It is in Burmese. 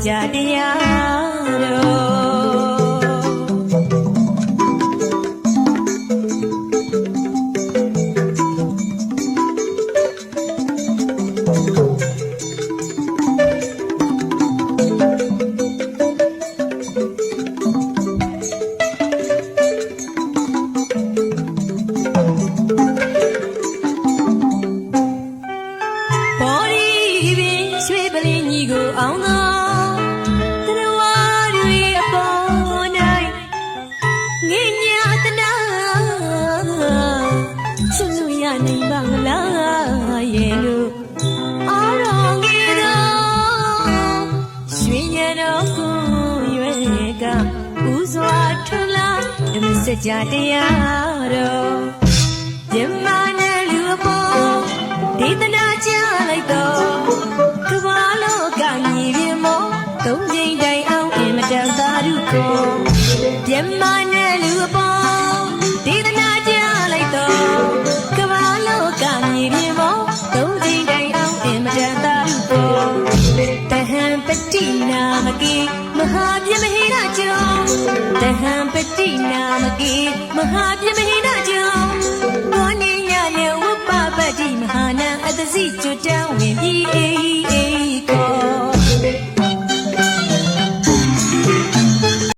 ကြတရားဘော်ဒီပင်ရွှေပလင်းကြီးကိုအောင်သောစကြတရားတော်မြမနဲ့လူအပေါ်ဒေသနာကြလိုက်တော့ကဘာလောကမြေပြင်မောသုံးချိန်တိုင်အောင်အင်မတန်သာဓုကိုမြမနဲ့လူအပေါ်ဒေသနာကြလိုက်တော့ကဘာလောကမြေပြင်မောသုံးချိန်တိုင်အောင်အင်မတန်သာဓုကိုတဟံပတိနာမကေမဟာပြမဟိရကြောင့်တဟံပတိနာမကေမဟာပြမဟိရကြောင့်ဘောနိညာနဲ့ဝပပတိမဟာနာအတ္တစီကျွတ်တံဝင်ပြီးအေးကို